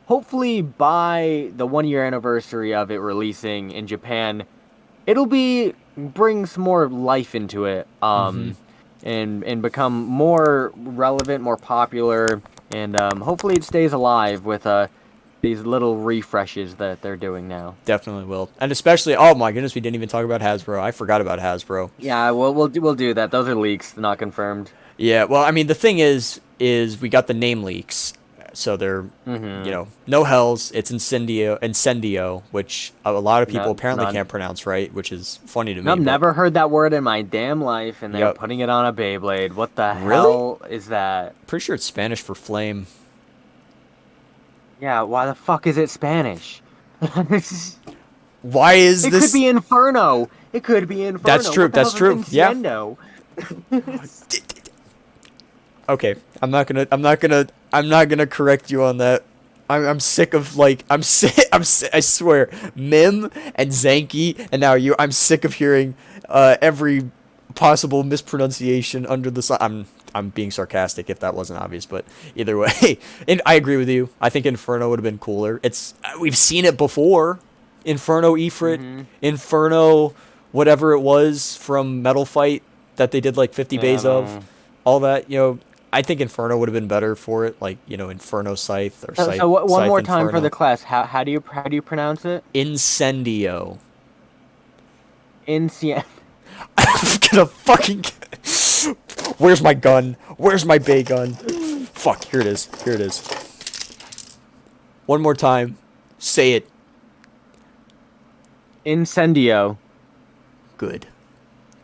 Hopefully by the 1-year anniversary of it releasing in Japan, it'll bring some more life into it. And become more relevant, more popular, and hopefully it stays alive with these little refreshes that they're doing now. Definitely will, and especially, oh my goodness, we didn't even talk about Hasbro. I forgot about Hasbro. Yeah, we'll do that. Those are leaks, not confirmed. Yeah, well, I mean, the thing is we got the name leaks, so they're no hells. It's Incendio, which a lot of people apparently can't pronounce right, which is funny to me. I've never heard that word in my damn life, and they're putting it on a Beyblade. What the hell is that? Pretty sure it's Spanish for flame. Yeah, why the fuck is it Spanish? Why is this? It could be Inferno. It could be Inferno. That's true. That's true. Yeah. Okay, I'm not gonna correct you on that. I'm sick of I swear, Mim and Zanky and now you. I'm sick of hearing every possible mispronunciation under the sun. I'm being sarcastic if that wasn't obvious, but either way, and I agree with you. I think Inferno would have been cooler. We've seen it before. Inferno Ifrit, Inferno, whatever it was from Metal Fight that they did like 50 bays of, all that. I think Inferno would have been better for it, like Inferno Scythe or Scythe. So one more time Inferno. for the class. How do you pronounce it? Incendio. Incien. I'm gonna fucking. Where's my gun? Where's my Bay gun? Fuck, here it is. Here it is. One more time. Say it. Incendio. Good.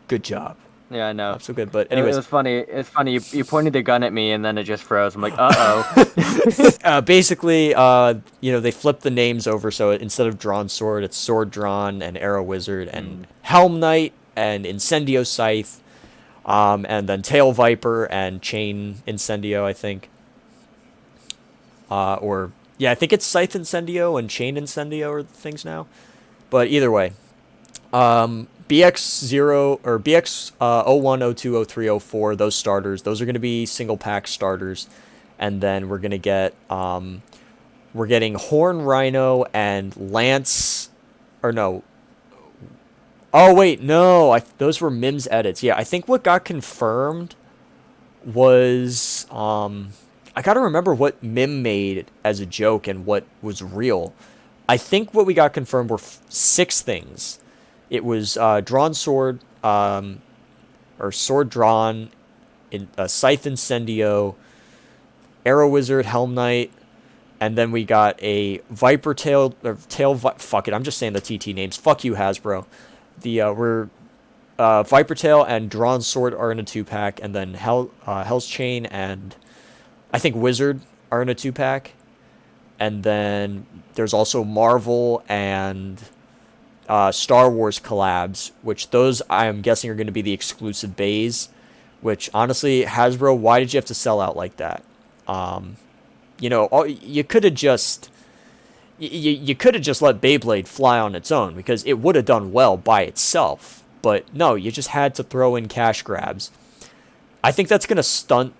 Good job. Yeah, I know. Not so good, but anyways. It was funny. It's funny. You pointed the gun at me and then it just froze. I'm like, uh-oh. Basically, they flipped the names over, so instead of Drawn Sword, it's Sword Drawn and Arrow Wizard and Helm Knight and Incendio Scythe. And then Tail Viper and Chain Incendio, I think. I think it's Scythe Incendio and Chain Incendio are the things now. But either way, BX0 or BX 01, 02, 03, 04, those starters, those are going to be single pack starters. And then we're going to get, we're getting Horn Rhino and Lance, or no. Oh, wait, no, those were Mim's edits. Yeah, I think what got confirmed was, I gotta remember what Mim made as a joke and what was real. I think what we got confirmed were 6 things. It was drawn sword, or sword drawn, in scythe incendio, arrow wizard, helm knight, and then we got a viper tail or fuck it, I'm just saying the TT names. Fuck you, Hasbro. The we're viper tail and drawn sword are in a 2-pack, and then hell's chain and I think wizard are in a 2-pack, and then there's also Marvel and Star Wars collabs, which those I am guessing are going to be the exclusive bays. Which honestly, Hasbro, why did you have to sell out like that? You could have just you could have just let Beyblade fly on its own because it would have done well by itself. But no, you just had to throw in cash grabs. I think that's going to stunt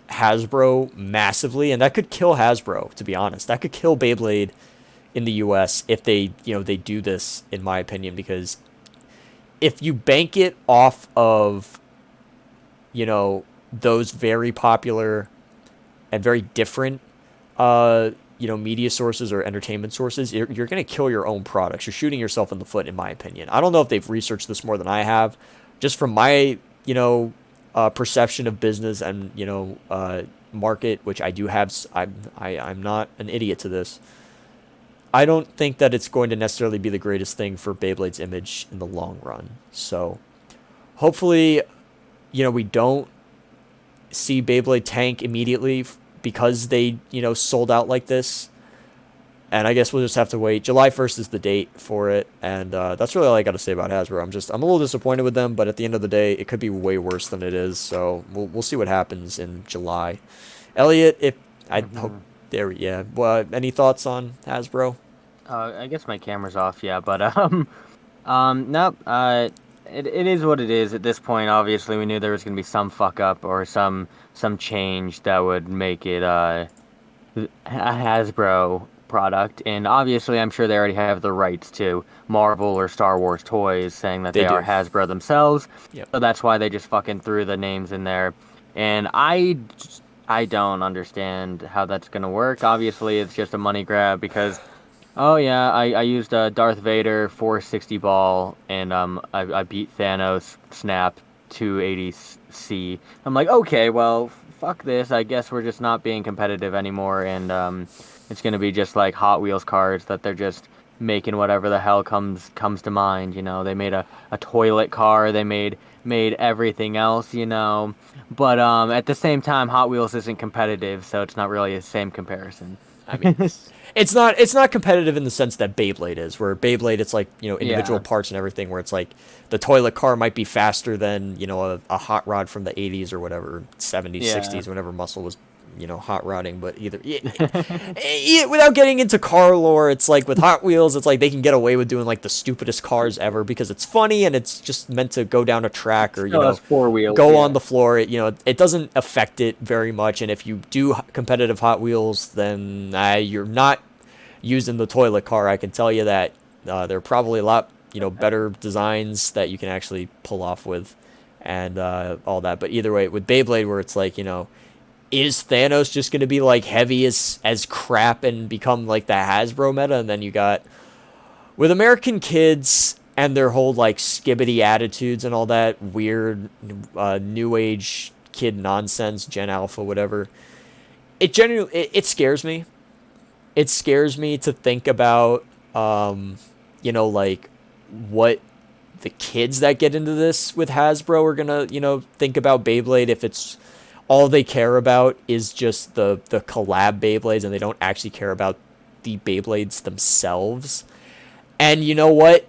Hasbro massively, and that could kill Hasbro, to be honest. That could kill Beyblade in the US if they do this, in my opinion, because if you bank it off of those very popular and very different media sources or entertainment sources, you're going to kill your own products. You're shooting yourself in the foot, in my opinion. I don't know if they've researched this more than I have. Just from my perception of business and market, which I do have. I'm not an idiot to this. I don't think that it's going to necessarily be the greatest thing for Beyblade's image in the long run. So hopefully, we don't see Beyblade tank immediately because they, sold out like this. And I guess we'll just have to wait. July 1st is the date for it. And that's really all I got to say about Hasbro. I'm a little disappointed with them, but at the end of the day, it could be way worse than it is. So we'll see what happens in July. Elliot, I hope there, yeah. Well, any thoughts on Hasbro? I guess my camera's off, yeah, but nope. It is what it is at this point. Obviously, we knew there was gonna be some fuck up or some change that would make it a Hasbro product, and obviously, I'm sure they already have the rights to Marvel or Star Wars toys, saying that they are Hasbro themselves. Yep. So that's why they just fucking threw the names in there, and I don't understand how that's going to work. Obviously, it's just a money grab because, oh yeah, I used a Darth Vader 460 ball, and I beat Thanos Snap 280C. I'm like, okay, well, fuck this. I guess we're just not being competitive anymore, and it's going to be just like Hot Wheels cars that they're just making whatever the hell comes to mind. They made a toilet car. They made everything else, But at the same time, Hot Wheels isn't competitive, so it's not really the same comparison. I mean, it's not competitive in the sense that Beyblade is, where Beyblade it's like individual parts and everything. Where it's like the toilet car might be faster than a hot rod from the 80s or whatever, 70s, 60s, whenever muscle was hot rodding. But without getting into car lore, it's like with Hot Wheels, it's like they can get away with doing like the stupidest cars ever because it's funny and it's just meant to go down a track or go on the floor. It doesn't affect it very much. And if you do competitive Hot Wheels, then you're not using the toilet car. I can tell you that there are probably a lot better designs that you can actually pull off with and all that. But either way, with Beyblade, where it's like is Thanos just going to be like heavy as crap and become like the Hasbro meta? And then you got with American kids and their whole like skibbity attitudes and all that weird new age kid nonsense, Gen Alpha, whatever. It scares me. It scares me to think about like what the kids that get into this with Hasbro are gonna think about Beyblade if it's all they care about is just the collab Beyblades and they don't actually care about the Beyblades themselves. And you know what?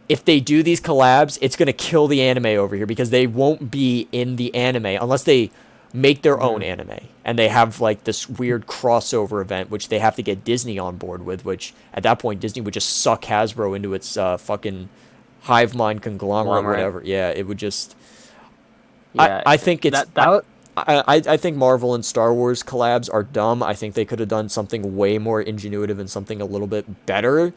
If they do these collabs, it's going to kill the anime over here because they won't be in the anime unless they make their own anime. And they have like this weird crossover event, which they have to get Disney on board with, which at that point Disney would just suck Hasbro into its fucking hive mind conglomerate, whatever. Yeah, it would just... Yeah, I think it's... I think Marvel and Star Wars collabs are dumb. I think they could have done something way more ingenuitive and something a little bit better.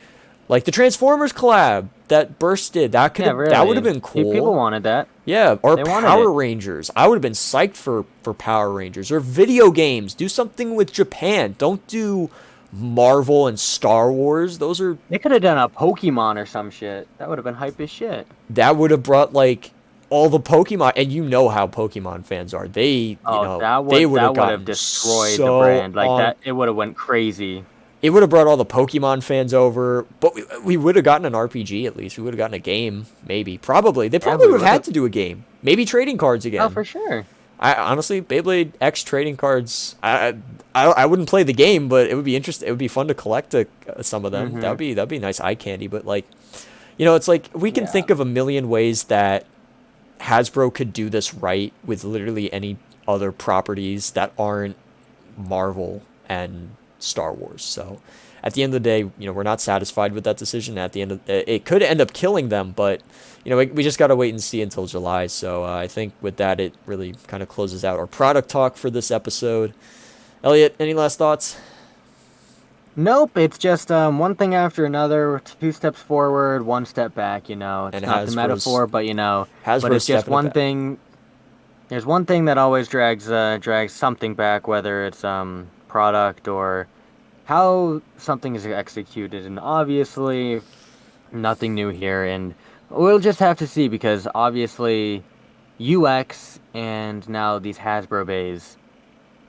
Like the Transformers collab that Burst did. That would have been cool. People wanted that. Yeah, or Power Rangers. I would have been psyched for Power Rangers. Or video games. Do something with Japan. Don't do Marvel and Star Wars, those are They could have done a Pokemon or some shit. That would have been hype as shit. that would have brought like all the Pokemon, and you know how Pokemon fans are. Oh, They would have that would have gotten destroyed the so brand. Like on. that, it would have went crazy. It would have brought all the Pokemon fans over, but we would have gotten an RPG at least. We would have gotten a game, maybe, probably. They Yeah, probably we would have would had have. to do a game, maybe trading cards Oh, again. for sure. I honestly, Beyblade X trading cards. I wouldn't play the game, but it would be interesting. It would be fun to collect some of them. Mm-hmm. That'd be nice eye candy. But like, it's like we can Yeah. think of a million ways that Hasbro could do this right with literally any other properties that aren't Marvel and Star Wars. So at the end of the day, we're not satisfied with that decision. At the end of it could end up killing them, but we just got to wait and see until July. So I think with that, it really kind of closes out our product talk for this episode. Elliot, any last thoughts? Nope, it's just one thing after another, two steps forward, one step back, you know. It's And not the metaphor, but but Hasbro's it's just stepping it one back. thing. There's one thing that always drags something back, whether it's product or how something is executed, and obviously nothing new here, and we'll just have to see because obviously UX and now these Hasbro bays,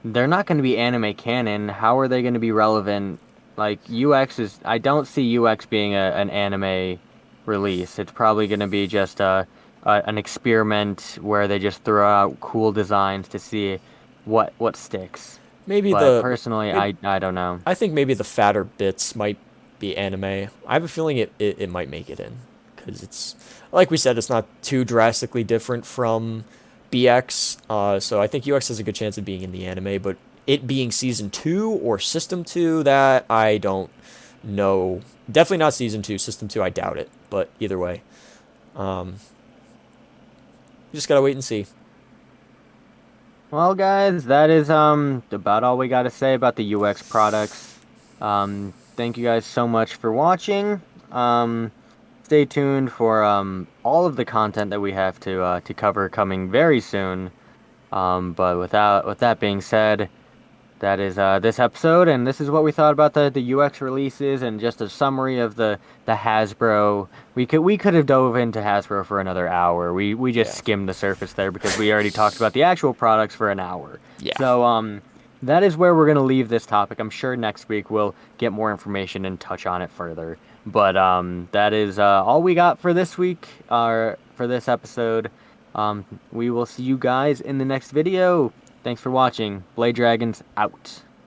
they're not going to be anime canon. How are they going to be relevant? Like UX is, I don't see UX being an anime release. It's probably going to be just an experiment where they just throw out cool designs to see what sticks. Maybe But the personally, maybe, I don't know. I think maybe the fatter bits might be anime. I have a feeling it might make it in because it's like we said, it's not too drastically different from BX. So I think UX has a good chance of being in the anime, but it being season 2 or system 2, that I don't know. Definitely not season 2. System 2, I doubt it. But either way, um, you just gotta wait and see. Well, guys, that is about all we got to say about the UX products. Thank you guys so much for watching. Stay tuned for all of the content that we have to cover coming very soon. But with that being said, that is this episode, and this is what we thought about the UX releases and just a summary of the Hasbro. We could have dove into Hasbro for another hour. We just Yeah. skimmed the surface there because we already talked about the actual products for an hour. Yeah. So that is where we're gonna leave this topic. I'm sure next week we'll get more information and touch on it further. But that is all we got for this week. For this episode. We will see you guys in the next video. Thanks for watching. Blade Dragons out.